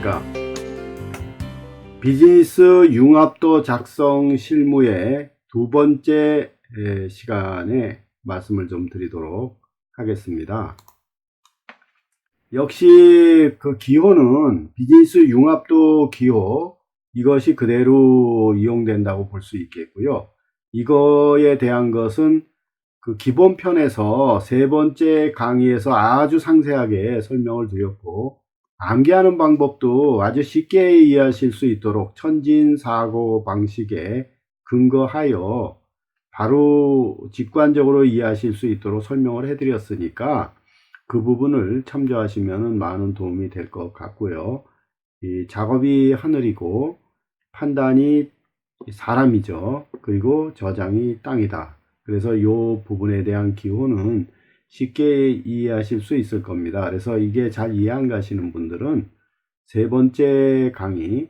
안녕하십니까. 비즈니스 융합도 작성 실무의 두 번째 시간에 말씀을 좀 드리도록 하겠습니다. 역시 그 기호는 비즈니스 융합도 기호, 이것이 그대로 이용된다고 볼 수 있겠고요. 이거에 대한 것은 그 기본편에서 세 번째 강의에서 아주 상세하게 설명을 드렸고, 암기하는 방법도 아주 쉽게 이해하실 수 있도록 천진사고 방식에 근거하여 바로 직관적으로 이해하실 수 있도록 설명을 해드렸으니까 그 부분을 참조하시면 많은 도움이 될 것 같고요. 이 작업이 하늘이고 판단이 사람이죠. 그리고 저장이 땅이다. 그래서 이 부분에 대한 기호는 쉽게 이해하실 수 있을 겁니다. 그래서 이게 잘 이해 안 가시는 분들은 세 번째 강의를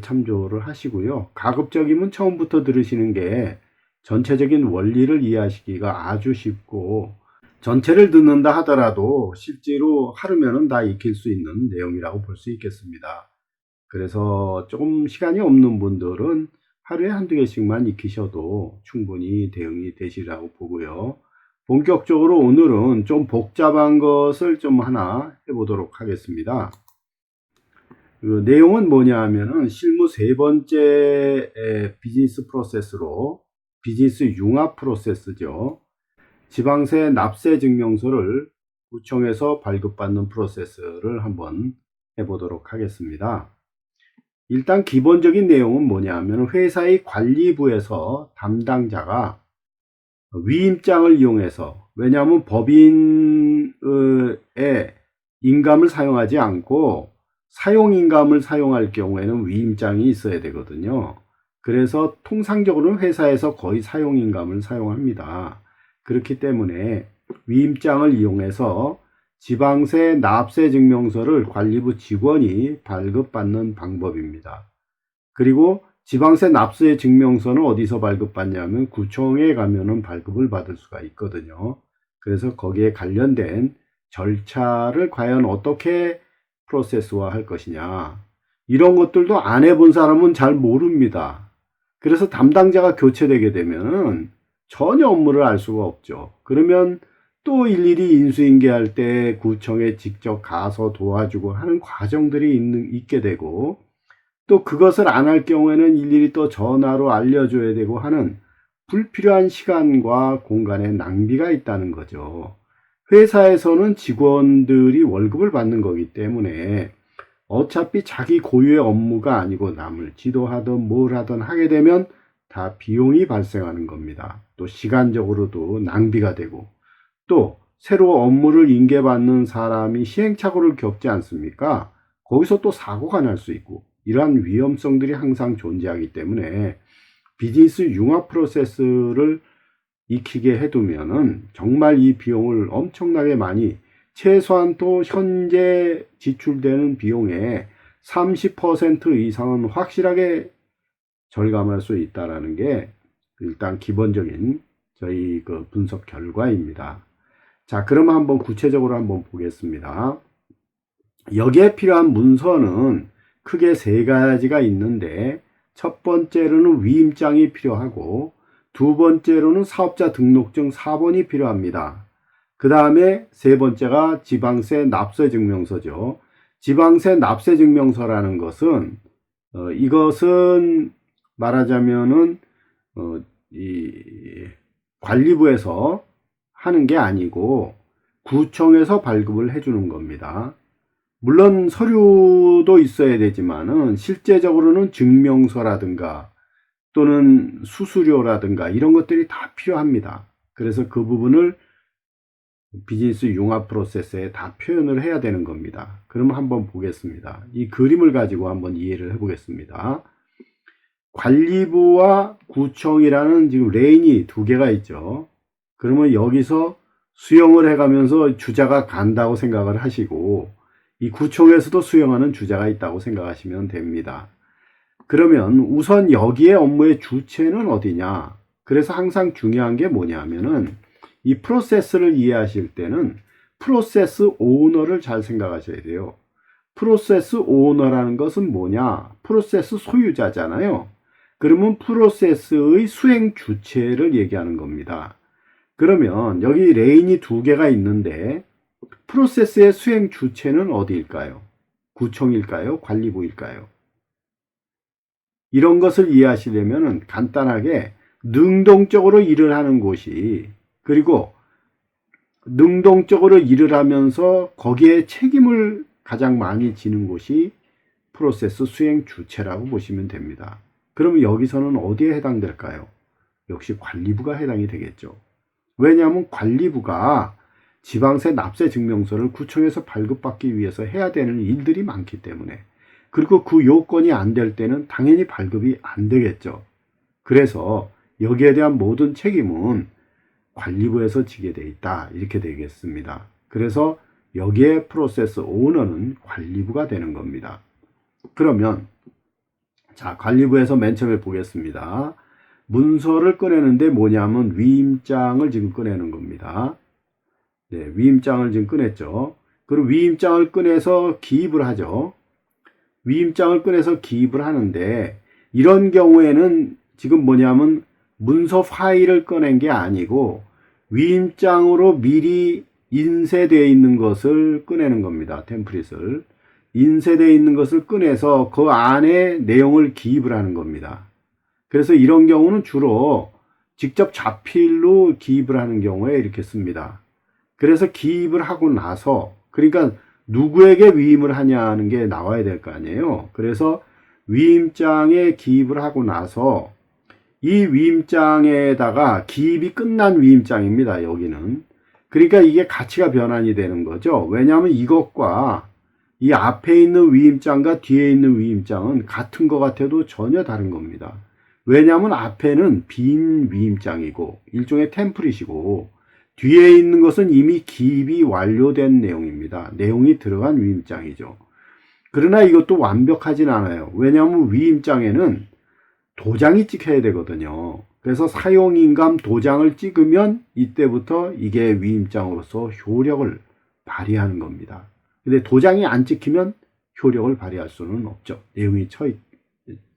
참조를 하시고요. 가급적이면 처음부터 들으시는 게 전체적인 원리를 이해하시기가 아주 쉽고, 전체를 듣는다 하더라도 실제로 하루면은 다 익힐 수 있는 내용이라고 볼 수 있겠습니다. 그래서 조금 시간이 없는 분들은 하루에 한두 개씩만 익히셔도 충분히 대응이 되시라고 보고요. 본격적으로 오늘은 좀 복잡한 것을 좀 하나 해보도록 하겠습니다. 그 내용은 뭐냐 하면은 실무 세 번째 비즈니스 프로세스로 비즈니스 융합 프로세스죠. 지방세 납세 증명서를 구청에서 발급받는 프로세스를 한번 해보도록 하겠습니다. 일단 기본적인 내용은 뭐냐 하면 회사의 관리부에서 담당자가 위임장을 이용해서, 왜냐하면 법인의 인감을 사용하지 않고 사용인감을 사용할 경우에는 위임장이 있어야 되거든요. 그래서 통상적으로는 회사에서 거의 사용인감을 사용합니다. 그렇기 때문에 위임장을 이용해서 지방세 납세 증명서를 관리부 직원이 발급받는 방법입니다. 그리고 지방세 납세 증명서는 어디서 발급받냐면 구청에 가면은 발급을 받을 수가 있거든요. 그래서 거기에 관련된 절차를 과연 어떻게 프로세스화 할 것이냐, 이런 것들도 안 해본 사람은 잘 모릅니다. 그래서 담당자가 교체되게 되면은 전혀 업무를 알 수가 없죠. 그러면 또 일일이 인수인계할 때 구청에 직접 가서 도와주고 하는 과정들이 있게 되고, 또 그것을 안 할 경우에는 일일이 또 전화로 알려줘야 되고 하는 불필요한 시간과 공간의 낭비가 있다는 거죠. 회사에서는 직원들이 월급을 받는 거기 때문에 어차피 자기 고유의 업무가 아니고 남을 지도하든 뭘 하든 하게 되면 다 비용이 발생하는 겁니다. 또 시간적으로도 낭비가 되고, 또 새로 업무를 인계받는 사람이 시행착오를 겪지 않습니까? 거기서 또 사고가 날 수 있고, 이러한 위험성들이 항상 존재하기 때문에 비즈니스 융합 프로세스를 익히게 해두면은 정말 이 비용을 엄청나게 많이, 최소한 또 현재 지출되는 비용의 30% 이상은 확실하게 절감할 수 있다는 게 일단 기본적인 저희 그 분석 결과입니다. 자, 그러면 한번 구체적으로 한번 보겠습니다. 여기에 필요한 문서는 크게 세 가지가 있는데, 첫 번째로는 위임장이 필요하고, 두 번째로는 사업자 등록증 4번이 필요합니다. 그 다음에 세 번째가 지방세 납세 증명서죠. 지방세 납세 증명서라는 것은 이것은 말하자면은 이 관리부에서 하는 게 아니고 구청에서 발급을 해주는 겁니다. 물론 서류도 있어야 되지만은 실제적으로는 증명서라든가 또는 수수료라든가 이런 것들이 다 필요합니다. 그래서 그 부분을 비즈니스 융합 프로세스에 다 표현을 해야 되는 겁니다. 그러면 한번 보겠습니다. 이 그림을 가지고 한번 이해를 해보겠습니다. 관리부와 구청이라는 지금 레인이 두 개가 있죠. 그러면 여기서 수용을 해가면서 주자가 간다고 생각을 하시고, 이 구청에서도 수용하는 주자가 있다고 생각하시면 됩니다. 그러면 우선 여기에 업무의 주체는 어디냐? 그래서 항상 중요한 게 뭐냐면은 이 프로세스를 이해하실 때는 프로세스 오너를 잘 생각하셔야 돼요. 프로세스 오너라는 것은 뭐냐? 프로세스 소유자잖아요. 그러면 프로세스의 수행 주체를 얘기하는 겁니다. 그러면 여기 레인이 두 개가 있는데 프로세스의 수행 주체는 어디일까요? 구청일까요? 관리부일까요? 이런 것을 이해하시려면 간단하게 능동적으로 일을 하는 곳이, 그리고 능동적으로 일을 하면서 거기에 책임을 가장 많이 지는 곳이 프로세스 수행 주체라고 보시면 됩니다. 그러면 여기서는 어디에 해당될까요? 역시 관리부가 해당이 되겠죠. 왜냐하면 관리부가 지방세 납세 증명서를 구청에서 발급받기 위해서 해야 되는 일들이 많기 때문에, 그리고 그 요건이 안 될 때는 당연히 발급이 안 되겠죠. 그래서 여기에 대한 모든 책임은 관리부에서 지게 돼 있다, 이렇게 되겠습니다. 그래서 여기에 프로세스 오너는 관리부가 되는 겁니다. 그러면 자, 관리부에서 맨 처음에 보겠습니다. 문서를 꺼내는데 뭐냐면 위임장을 지금 꺼내는 겁니다. 네, 위임장을 지금 꺼냈죠. 그리고 위임장을 꺼내서 기입을 하죠. 위임장을 꺼내서 기입을 하는데, 이런 경우에는 지금 뭐냐면 문서 파일을 꺼낸 게 아니고 위임장으로 미리 인쇄되어 있는 것을 꺼내는 겁니다. 템플릿을. 인쇄되어 있는 것을 꺼내서 그 안에 내용을 기입을 하는 겁니다. 그래서 이런 경우는 주로 직접 자필로 기입을 하는 경우에 이렇게 씁니다. 그래서 기입을 하고 나서, 그러니까 누구에게 위임을 하냐는 게 나와야 될 거 아니에요. 그래서 위임장에 기입을 하고 나서 이 위임장에다가 기입이 끝난 위임장입니다. 여기는. 그러니까 이게 가치가 변환이 되는 거죠. 왜냐하면 이것과 이 앞에 있는 위임장과 뒤에 있는 위임장은 같은 것 같아도 전혀 다른 겁니다. 왜냐하면 앞에는 빈 위임장이고 일종의 템플릿이고, 뒤에 있는 것은 이미 기입이 완료된 내용입니다. 내용이 들어간 위임장이죠. 그러나 이것도 완벽하진 않아요. 왜냐하면 위임장에는 도장이 찍혀야 되거든요. 그래서 사용인감 도장을 찍으면 이때부터 이게 위임장으로서 효력을 발휘하는 겁니다. 근데 도장이 안 찍히면 효력을 발휘할 수는 없죠. 내용이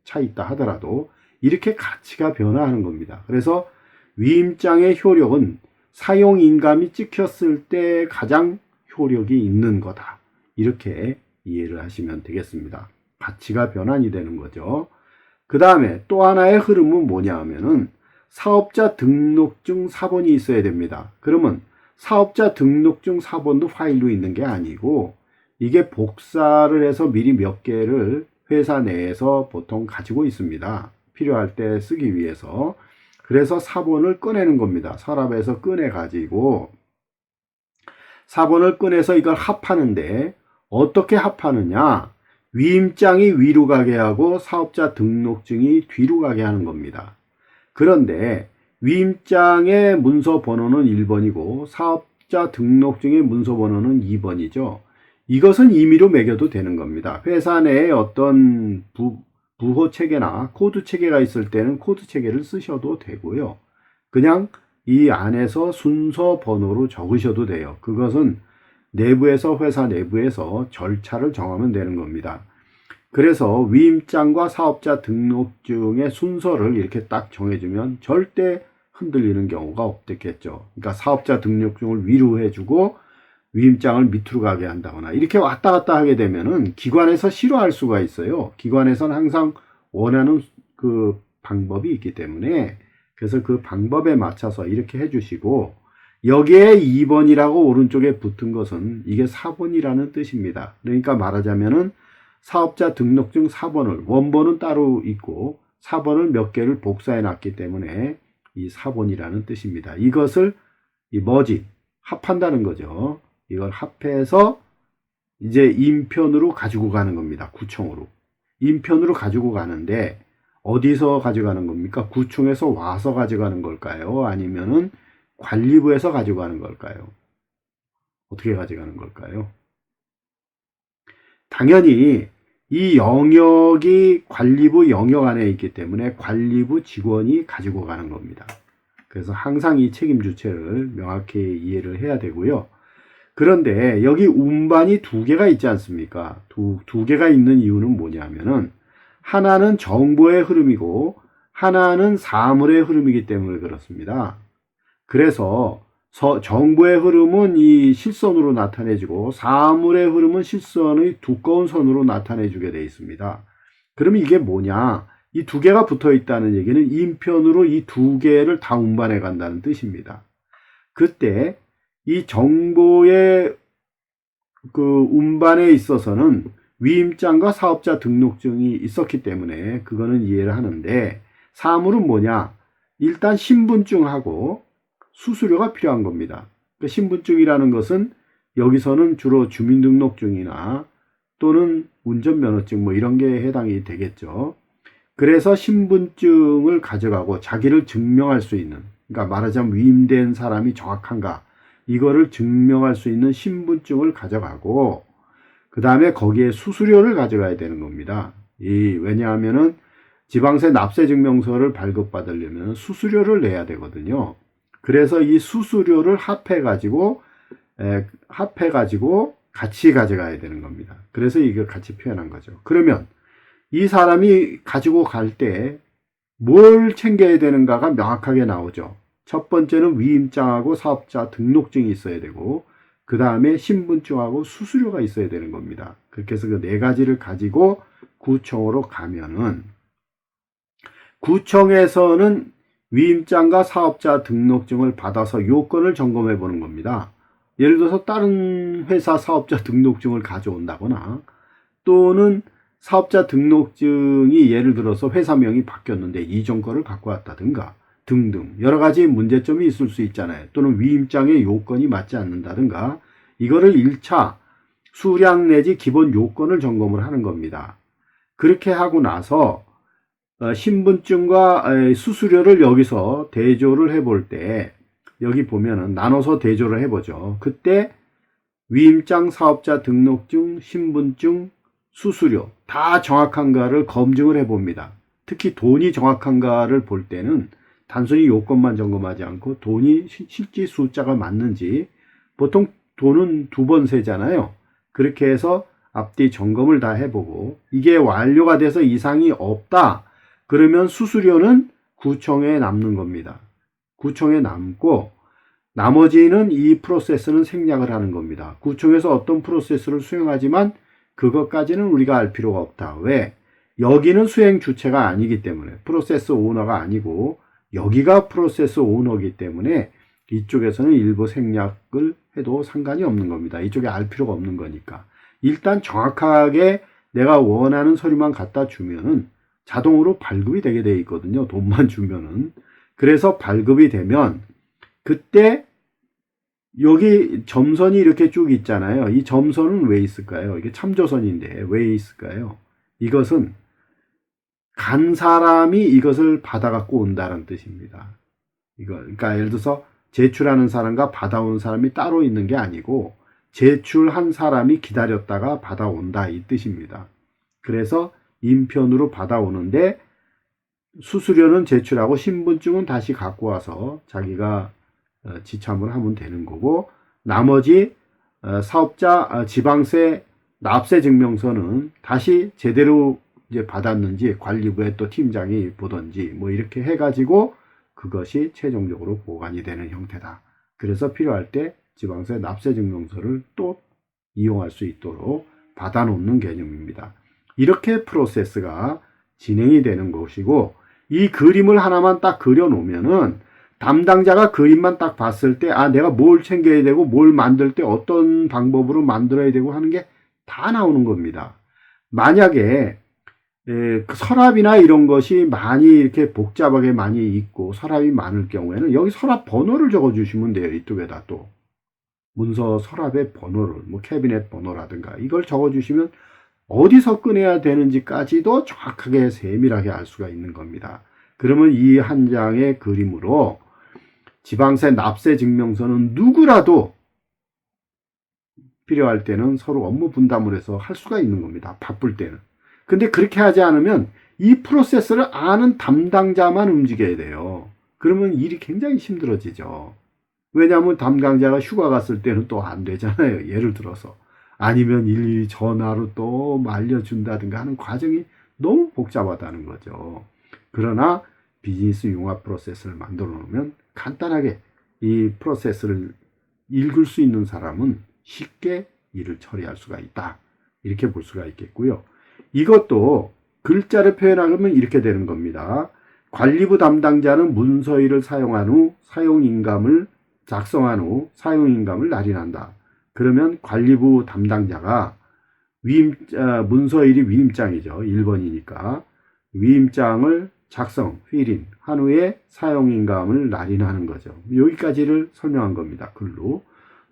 차 있다 하더라도 이렇게 가치가 변화하는 겁니다. 그래서 위임장의 효력은 사용인감이 찍혔을 때 가장 효력이 있는 거다, 이렇게 이해를 하시면 되겠습니다. 가치가 변환이 되는 거죠. 그 다음에 또 하나의 흐름은 뭐냐 하면은 사업자 등록증 사본이 있어야 됩니다. 그러면 사업자 등록증 사본도 파일로 있는 게 아니고 이게 복사를 해서 미리 몇 개를 회사 내에서 보통 가지고 있습니다. 필요할 때 쓰기 위해서. 그래서 사본을 꺼내는 겁니다. 서랍에서 꺼내 가지고 사본을 꺼내서 이걸 합하는데, 어떻게 합하느냐? 위임장이 위로 가게 하고 사업자 등록증이 뒤로 가게 하는 겁니다. 그런데 위임장의 문서 번호는 1번이고 사업자 등록증의 문서 번호는 2번이죠. 이것은 임의로 매겨도 되는 겁니다. 회사 내에 어떤 부호 체계나 코드 체계가 있을 때는 코드 체계를 쓰셔도 되고요. 그냥 이 안에서 순서 번호로 적으셔도 돼요. 그것은 내부에서, 회사 내부에서 절차를 정하면 되는 겁니다. 그래서 위임장과 사업자 등록증의 순서를 이렇게 딱 정해주면 절대 흔들리는 경우가 없겠죠. 그러니까 사업자 등록증을 위로 해주고 위임장을 밑으로 가게 한다거나 이렇게 왔다 갔다 하게 되면은 기관에서 싫어할 수가 있어요. 기관에서는 항상 원하는 그 방법이 있기 때문에, 그래서 그 방법에 맞춰서 이렇게 해주시고, 여기에 2번이라고 오른쪽에 붙은 것은 이게 4번이라는 뜻입니다. 그러니까 말하자면은 사업자 등록증 4번을, 원본은 따로 있고 4번을 몇 개를 복사해 놨기 때문에 이 4번이라는 뜻입니다. 이것을 머지, 합한다는 거죠. 이걸 합해서 이제 인편으로 가지고 가는 겁니다. 구청으로. 인편으로 가지고 가는데 어디서 가져가는 겁니까? 구청에서 와서 가져가는 걸까요? 아니면은 관리부에서 가져가는 걸까요? 어떻게 가져가는 걸까요? 당연히 이 영역이 관리부 영역 안에 있기 때문에 관리부 직원이 가지고 가는 겁니다. 그래서 항상 이 책임 주체를 명확히 이해를 해야 되고요. 그런데 여기 운반이 두 개가 있지 않습니까? 두 개가 있는 이유는 뭐냐면은 하나는 정보의 흐름이고 하나는 사물의 흐름이기 때문에 그렇습니다. 그래서 정보의 흐름은 이 실선으로 나타내지고 사물의 흐름은 실선의 두꺼운 선으로 나타내주게 되어 있습니다. 그러면 이게 뭐냐? 이 두 개가 붙어 있다는 얘기는 인편으로 이 두 개를 다 운반해 간다는 뜻입니다. 그때 이 정보의 그 운반에 있어서는 위임장과 사업자 등록증이 있었기 때문에 그거는 이해를 하는데, 사물은 뭐냐? 일단 신분증하고 수수료가 필요한 겁니다. 그러니까 신분증이라는 것은 여기서는 주로 주민등록증이나 또는 운전면허증 뭐 이런 게 해당이 되겠죠. 그래서 신분증을 가져가고 자기를 증명할 수 있는, 그러니까 말하자면 위임된 사람이 정확한가, 이거를 증명할 수 있는 신분증을 가져가고, 그 다음에 거기에 수수료를 가져가야 되는 겁니다. 왜냐하면은 지방세 납세증명서를 발급받으려면 수수료를 내야 되거든요. 그래서 이 수수료를 합해가지고 같이 가져가야 되는 겁니다. 그래서 이걸 같이 표현한 거죠. 그러면 이 사람이 가지고 갈 때 뭘 챙겨야 되는가가 명확하게 나오죠. 첫 번째는 위임장하고 사업자 등록증이 있어야 되고, 그 다음에 신분증하고 수수료가 있어야 되는 겁니다. 그렇게 해서 그 네 가지를 가지고 구청으로 가면은, 구청에서는 위임장과 사업자 등록증을 받아서 요건을 점검해 보는 겁니다. 예를 들어서 다른 회사 사업자 등록증을 가져온다거나, 또는 사업자 등록증이 예를 들어서 회사명이 바뀌었는데 이전 거를 갖고 왔다든가 등등 여러 가지 문제점이 있을 수 있잖아요. 또는 위임장의 요건이 맞지 않는다든가, 이거를 1차 수량 내지 기본 요건을 점검을 하는 겁니다. 그렇게 하고 나서 신분증과 수수료를 여기서 대조를 해볼 때, 여기 보면은 나눠서 대조를 해보죠. 그때 위임장, 사업자 등록증, 신분증, 수수료 다 정확한가를 검증을 해봅니다. 특히 돈이 정확한가를 볼 때는 단순히 요건만 점검하지 않고 돈이 실제 숫자가 맞는지, 보통 돈은 두 번 세잖아요. 그렇게 해서 앞뒤 점검을 다 해보고, 이게 완료가 돼서 이상이 없다 그러면 수수료는 구청에 남는 겁니다. 구청에 남고 나머지는 이 프로세스는 생략을 하는 겁니다. 구청에서 어떤 프로세스를 수행하지만 그것까지는 우리가 알 필요가 없다. 왜? 여기는 수행 주체가 아니기 때문에, 프로세스 오너가 아니고 여기가 프로세스 오너이기 때문에 이쪽에서는 일부 생략을 해도 상관이 없는 겁니다. 이쪽에 알 필요가 없는 거니까. 일단 정확하게 내가 원하는 서류만 갖다 주면은 자동으로 발급이 되게 돼 있거든요. 돈만 주면은. 그래서 발급이 되면 그때 여기 점선이 이렇게 쭉 있잖아요. 이 점선은 왜 있을까요? 이게 참조선인데 왜 있을까요? 이것은 간 사람이 이것을 받아갖고 온다는 뜻입니다. 그러니까 예를 들어서 제출하는 사람과 받아온 사람이 따로 있는 게 아니고 제출한 사람이 기다렸다가 받아온다 이 뜻입니다. 그래서 인편으로 받아오는데 수수료는 제출하고 신분증은 다시 갖고 와서 자기가 지참을 하면 되는 거고, 나머지 사업자 지방세 납세 증명서는 다시 제대로 이제 받았는지 관리부에 또 팀장이 보던지 뭐 이렇게 해가지고 그것이 최종적으로 보관이 되는 형태다. 그래서 필요할 때 지방세 납세 증명서를 또 이용할 수 있도록 받아놓는 개념입니다. 이렇게 프로세스가 진행이 되는 것이고, 이 그림을 하나만 딱 그려놓으면은 담당자가 그림만 딱 봤을 때 내가 뭘 챙겨야 되고 뭘 만들 때 어떤 방법으로 만들어야 되고 하는 게 다 나오는 겁니다. 만약에 서랍이나 이런 것이 많이 이렇게 복잡하게 많이 있고 서랍이 많을 경우에는 여기 서랍 번호를 적어 주시면 돼요. 이쪽에다 또 문서 서랍의 번호를, 뭐 캐비넷 번호라든가 이걸 적어 주시면 어디서 꺼내야 되는지까지도 정확하게 세밀하게 알 수가 있는 겁니다. 그러면 이 한 장의 그림으로 지방세 납세 증명서는 누구라도 필요할 때는 서로 업무 분담을 해서 할 수가 있는 겁니다. 바쁠 때는. 근데 그렇게 하지 않으면 이 프로세스를 아는 담당자만 움직여야 돼요. 그러면 일이 굉장히 힘들어지죠. 왜냐하면 담당자가 휴가 갔을 때는 또 안 되잖아요. 예를 들어서. 아니면 일일이 전화로 또 알려준다든가 하는 과정이 너무 복잡하다는 거죠. 그러나 비즈니스 융합 프로세스를 만들어 놓으면 간단하게 이 프로세스를 읽을 수 있는 사람은 쉽게 일을 처리할 수가 있다. 이렇게 볼 수가 있겠고요. 이것도 글자를 표현하면 이렇게 되는 겁니다. 관리부 담당자는 문서일을 사용한 후 사용인감을 작성한 후 사용인감을 날인한다. 그러면 관리부 담당자가 문서일이 위임장이죠. 1번이니까 위임장을 작성, 필인 한 후에 사용인감을 날인하는 거죠. 여기까지를 설명한 겁니다. 글로.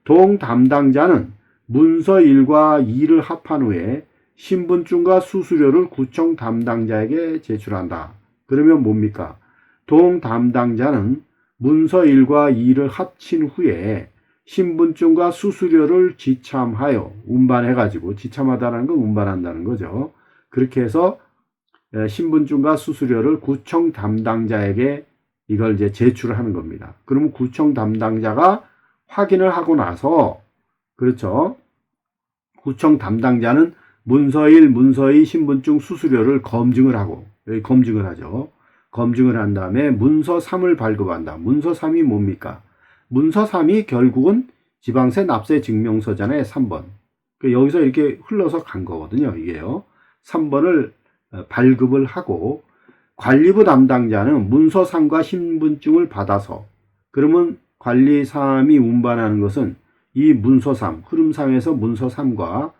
동 담당자는 문서 1과 2를 합한 후에 신분증과 수수료를 구청 담당자에게 제출한다. 그러면 뭡니까? 동 담당자는 문서 1과 2를 합친 후에 신분증과 수수료를 지참하여 운반해가지고, 지참하다는 건 운반한다는 거죠. 그렇게 해서 신분증과 수수료를 구청 담당자에게 이걸 이제 제출을 하는 겁니다. 그러면 구청 담당자가 확인을 하고 나서, 그렇죠. 구청 담당자는 문서 1, 문서 2, 신분증 수수료를 검증을 하고, 여기 검증을 하죠. 검증을 한 다음에 문서 3을 발급한다. 문서 3이 뭡니까? 문서 3이 결국은 지방세 납세 증명서잖아요. 3번. 여기서 이렇게 흘러서 간 거거든요. 이게요. 3번을 발급을 하고 관리부 담당자는 문서 3과 신분증을 받아서, 그러면 관리 3이 운반하는 것은 이 문서 3, 흐름상에서 문서 3과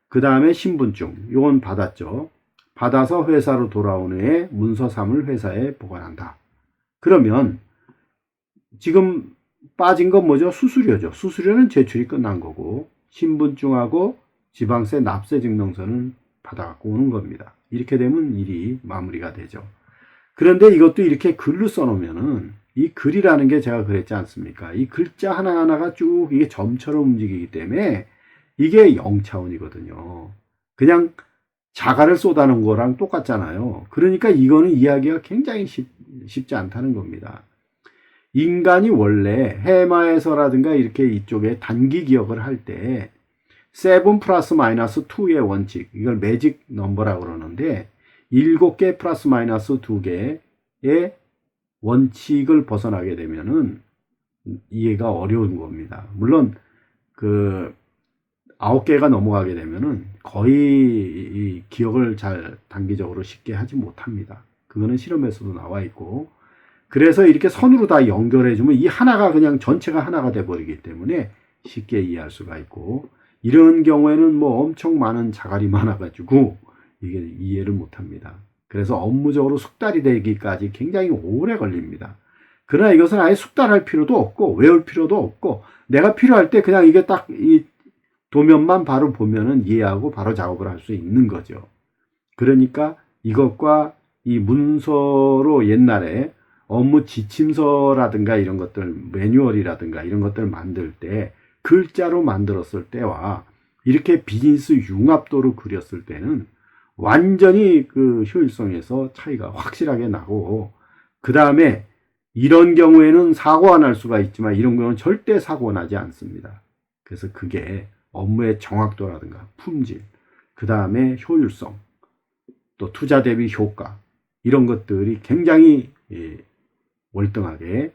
그 다음에 신분증, 요건 받았죠. 받아서 회사로 돌아온 후에 문서 3을 회사에 보관한다. 그러면 지금 빠진 건 뭐죠? 수수료죠. 수수료는 제출이 끝난 거고 신분증하고 지방세 납세 증명서는 받아갖고 오는 겁니다. 이렇게 되면 일이 마무리가 되죠. 그런데 이것도 이렇게 글로 써놓으면은 이 글이라는 게 제가 그랬지 않습니까? 이 글자 하나하나가 쭉 이게 점처럼 움직이기 때문에 이게 0차원이거든요. 그냥 자갈을 쏟아놓은 거랑 똑같잖아요. 그러니까 이거는 이해하기가 굉장히 쉽지 않다는 겁니다. 인간이 원래 해마에서라든가 이렇게 이쪽에 단기 기억을 할 때 7 플러스 마이너스 2의 원칙, 이걸 매직 넘버라고 그러는데 7개 플러스 마이너스 2개의 원칙을 벗어나게 되면은 이해가 어려운 겁니다. 물론 그 9개가 넘어가게 되면은 거의 이 기억을 잘 단기적으로 쉽게 하지 못합니다. 그거는 실험에서도 나와 있고, 그래서 이렇게 선으로 다 연결해주면 이 하나가 그냥 전체가 하나가 돼버리기 때문에 쉽게 이해할 수가 있고, 이런 경우에는 뭐 엄청 많은 자갈이 많아가지고 이게 이해를 못합니다. 그래서 업무적으로 숙달이 되기까지 굉장히 오래 걸립니다. 그러나 이것은 아예 숙달할 필요도 없고 외울 필요도 없고, 내가 필요할 때 그냥 이게 딱 이 도면만 바로 보면은 이해하고 바로 작업을 할 수 있는 거죠. 그러니까 이것과 이 문서로 옛날에 업무 지침서라든가 이런 것들, 매뉴얼이라든가 이런 것들을 만들 때 글자로 만들었을 때와 이렇게 비즈니스 융합도로 그렸을 때는 완전히 그 효율성에서 차이가 확실하게 나고, 그 다음에 이런 경우에는 사고가 날 수가 있지만 이런 경우는 절대 사고가 나지 않습니다. 그래서 그게 업무의 정확도라든가 품질, 그 다음에 효율성, 또 투자 대비 효과, 이런 것들이 굉장히 월등하게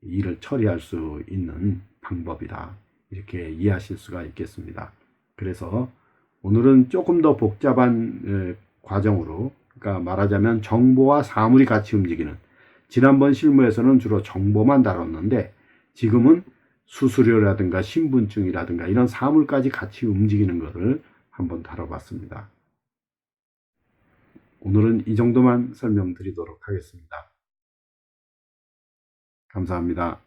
일을 처리할 수 있는 방법이다. 이렇게 이해하실 수가 있겠습니다. 그래서 오늘은 조금 더 복잡한 과정으로, 그러니까 말하자면 정보와 사물이 같이 움직이는, 지난번 실무에서는 주로 정보만 다뤘는데 지금은 수수료라든가 신분증이라든가 이런 사물까지 같이 움직이는 것을 한번 다뤄봤습니다. 오늘은 이 정도만 설명드리도록 하겠습니다. 감사합니다.